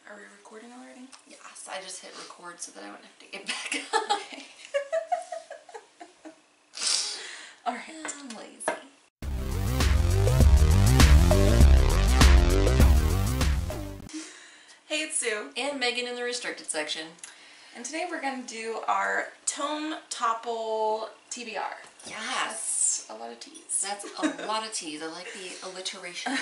Are we recording already? Yes, I just hit record so that I wouldn't have to get back up. Okay. Alright. I'm lazy. Hey, it's Sue. And Megan in the restricted section. And today we're going to do our Tome Topple TBR. Yes. That's a lot of T's. That's a lot of T's. I like the alliteration.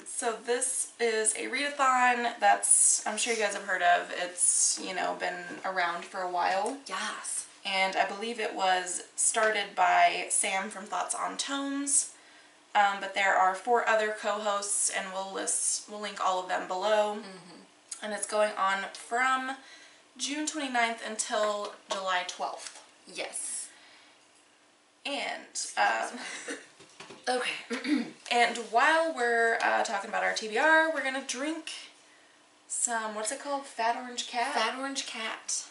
So this is a readathon that's, I'm sure you guys have heard of. It's, you know, been around for a while. Yes. And I believe it was started by Sam from Thoughts on Tomes. But there are 4 other co-hosts, and we'll link all of them below. Mm-hmm. And it's going on from June 29th until July 12th. Yes. And, okay. and while we're talking about our TBR, we're going to drink some, what's it called? Fat Orange Cat? Fat Orange Cat.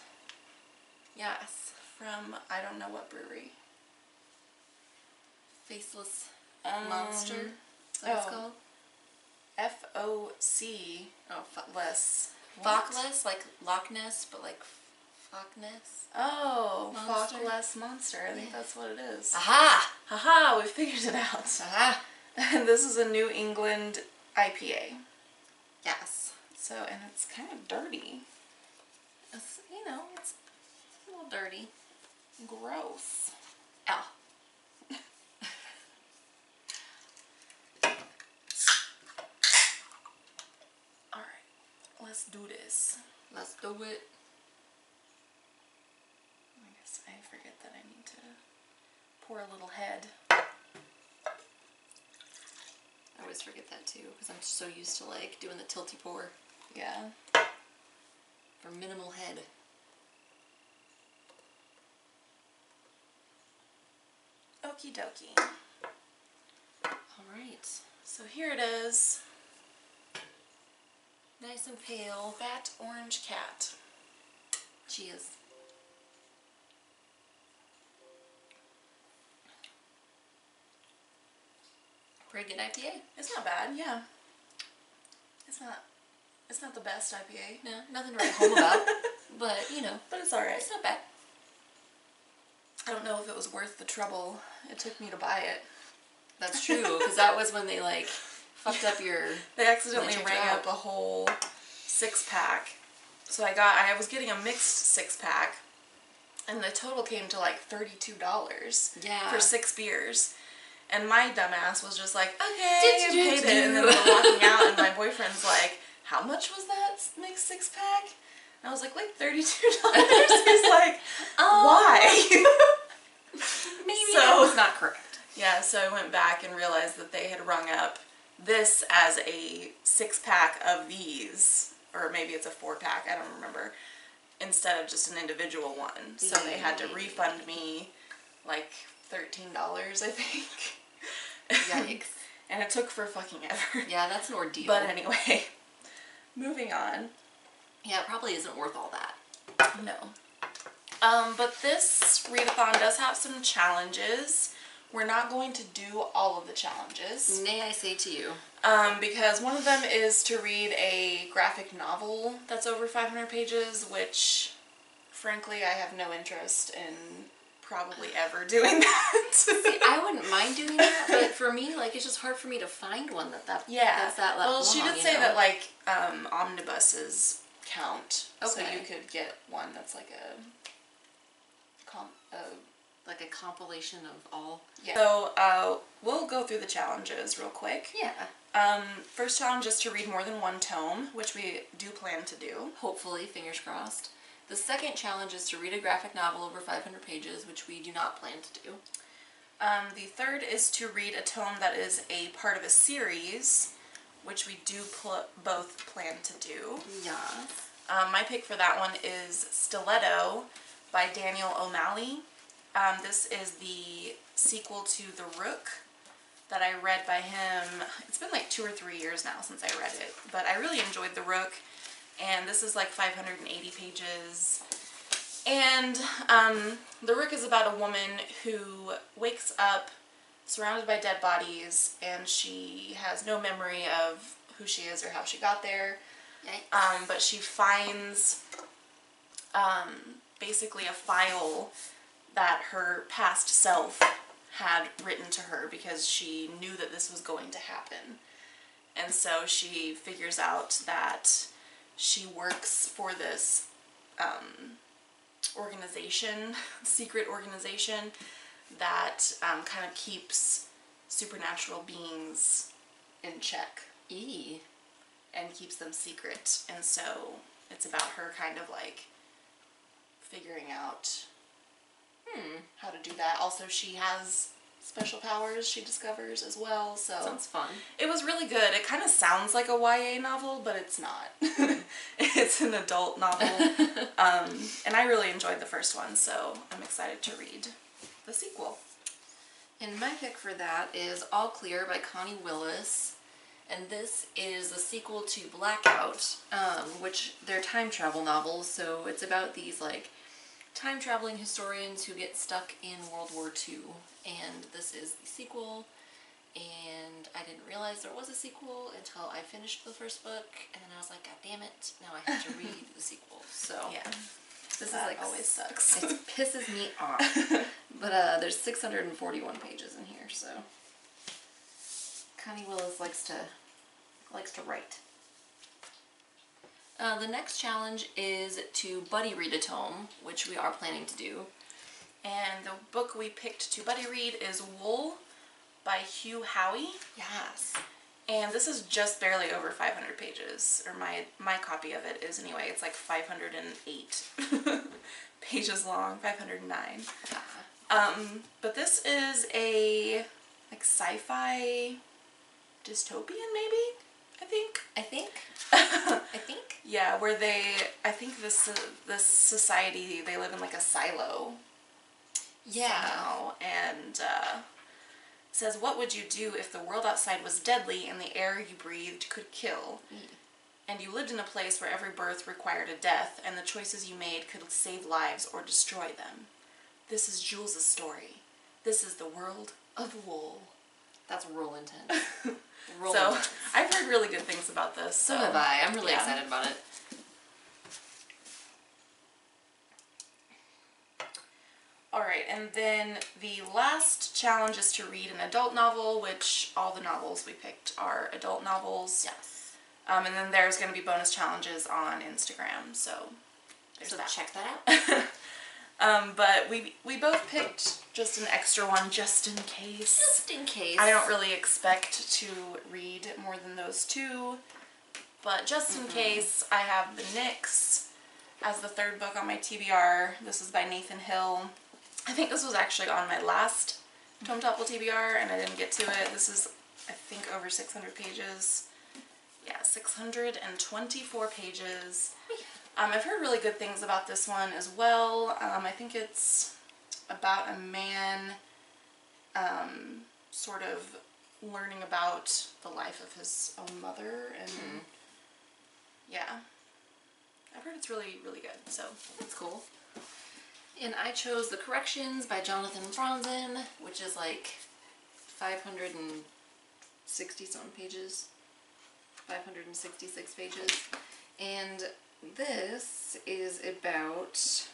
Yes. From, I don't know what brewery. Faceless Monster. Is that what it's called? FOC. Oh, Less. FOC Less, like Loch Ness, but like FOC Ness. Oh, Monster. FOC Less Monster. I think that's what it is. Aha! Haha, we figured it out. Aha! And this is a New England IPA. Yes. So, and it's kind of dirty. It's, you know, it's a little dirty. Gross. Oh. Alright, let's do this. Let's do it. I guess I forget that I need to pour a little head. I always forget that too, because I'm so used to like doing the tilty pour. Yeah. For minimal head. Okie dokie. Alright. So here it is. Nice and pale. Fat Orange Cat. Cheers. Pretty good IPA. It's not bad, yeah. It's not the best IPA. No, nothing to write home about. But, you know. But it's alright. It's not bad. I don't know if it was worth the trouble it took me to buy it. That's true, because that was when they, like, fucked up your... They accidentally rang up a whole 6-pack. So I was getting a mixed 6-pack, and the total came to like $32 for 6 beers. And my dumbass was just like, okay, I paid it. And then we're walking out, and my boyfriend's like, how much was that mixed 6-pack? And I was like $32. He's like, why? Maybe that was not correct. Yeah, so I went back and realized that they had rung up this as a 6-pack of these, or maybe it's a 4-pack, I don't remember, instead of just an individual one. So they had to refund me like $13, I think. Yikes. And it took for fucking ever. Yeah, that's an ordeal. But anyway, moving on. Yeah, it probably isn't worth all that. No. But this readathon does have some challenges. We're not going to do all of the challenges. May I say to you. Because one of them is to read a graphic novel that's over 500 pages, which, frankly, I have no interest in probably ever doing that. See, I wouldn't mind doing that, but for me, like, it's just hard for me to find one that's that long. Well, she did say that, like, omnibuses count. Okay. So you could get one that's like like a compilation of all. Yeah. So we'll go through the challenges real quick. Yeah. First challenge is to read more than one tome, which we do plan to do. Hopefully, fingers crossed. The second challenge is to read a graphic novel over 500 pages, which we do not plan to do. The third is to read a tome that is a part of a series, which we do both plan to do. Yeah. My pick for that one is Stiletto by Daniel O'Malley. This is the sequel to The Rook that I read by him. It's been like 2 or 3 years now since I read it, but I really enjoyed The Rook, and this is like 580 pages. And The Rook is about a woman who wakes up surrounded by dead bodies, and she has no memory of who she is or how she got there. Yikes. But she finds basically a file that her past self had written to her because she knew that this was going to happen. And so she figures out that she works for this organization, secret organization, that kind of keeps supernatural beings in check. Eee. And keeps them secret. And so it's about her kind of like figuring out how to do that. Also, she has special powers she discovers as well, so sounds fun. It was really good. It kind of sounds like a YA novel, but it's not. It's an adult novel. And I really enjoyed the first one, so I'm excited to read the sequel. And my pick for that is All Clear by Connie Willis. And this is a sequel to Blackout, which they're time travel novels, so it's about these like time traveling historians who get stuck in World War II. And this is the sequel, and I didn't realize there was a sequel until I finished the first book, and then I was like, God damn it, now I have to read the sequel. So Yeah. this That is like always sucks. It pisses me off. But there's 641 pages in here, so Connie Willis likes to write. The next challenge is to buddy read a tome, which we are planning to do. And the book we picked to buddy read is Wool by Hugh Howey. Yes. And this is just barely over 500 pages, or my copy of it is anyway. It's like 508 pages long, 509. But this is a like sci-fi dystopian, maybe? I think. Yeah, where I think this society, they live in like a silo. Yeah. Somehow, and says, what would you do if the world outside was deadly and the air you breathed could kill? And you lived in a place where every birth required a death, and the choices you made could save lives or destroy them. This is Jules' story. This is the world of Wool. That's real intense. I've heard really good things about this. So have I. I'm really excited about it. Alright, and then the last challenge is to read an adult novel, which all the novels we picked are adult novels. Yes. And then there's going to be bonus challenges on Instagram, so there's that. Check that out. But we both picked just an extra one just in case. Just in case. I don't really expect to read more than those two, but just in case, I have The Nyx as the third book on my TBR. This is by Nathan Hill. I think this was actually on my last Tome Topple TBR, and I didn't get to it. This is, I think, over 600 pages. Yeah, 624 pages. I've heard really good things about this one as well. I think it's about a man sort of learning about the life of his own mother, and yeah. I've heard it's really, really good, so. That's cool. And I chose The Corrections by Jonathan Franzen, which is like 560-something pages. 566 pages. And this is about, so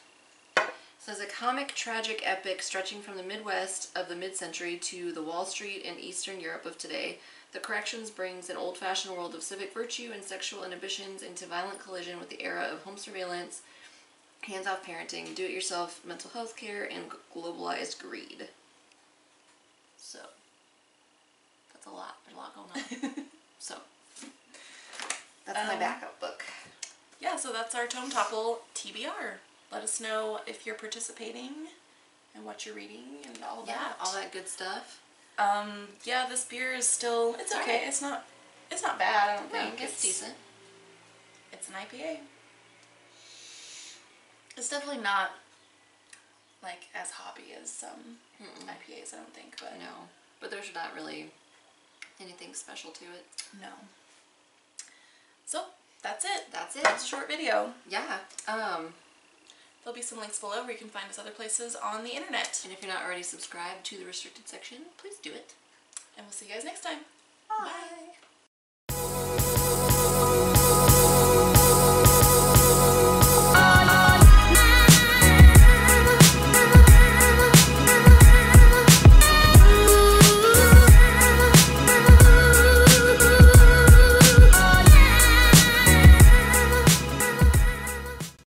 it's a comic tragic epic stretching from the Midwest of the mid-century to the Wall Street and Eastern Europe of today. The Corrections brings an old-fashioned world of civic virtue and sexual inhibitions into violent collision with the era of home surveillance, hands-off parenting, do-it-yourself mental health care, and globalized greed. So, that's a lot. There's a lot going on. So, that's my backup book. Yeah, so that's our Tome Topple TBR. Let us know if you're participating and what you're reading and all that. Yeah, all that good stuff. Yeah, this beer is still, it's okay. Right. It's not bad, I don't think. It's decent. It's an IPA. It's definitely not, like, as hoppy as some IPAs, I don't think, but. No, but there's not really anything special to it. No. So, that's it. That's it. That's a short video. Yeah. There'll be some links below where you can find us other places on the internet. And if you're not already subscribed to the restricted section, please do it. And we'll see you guys next time. Bye.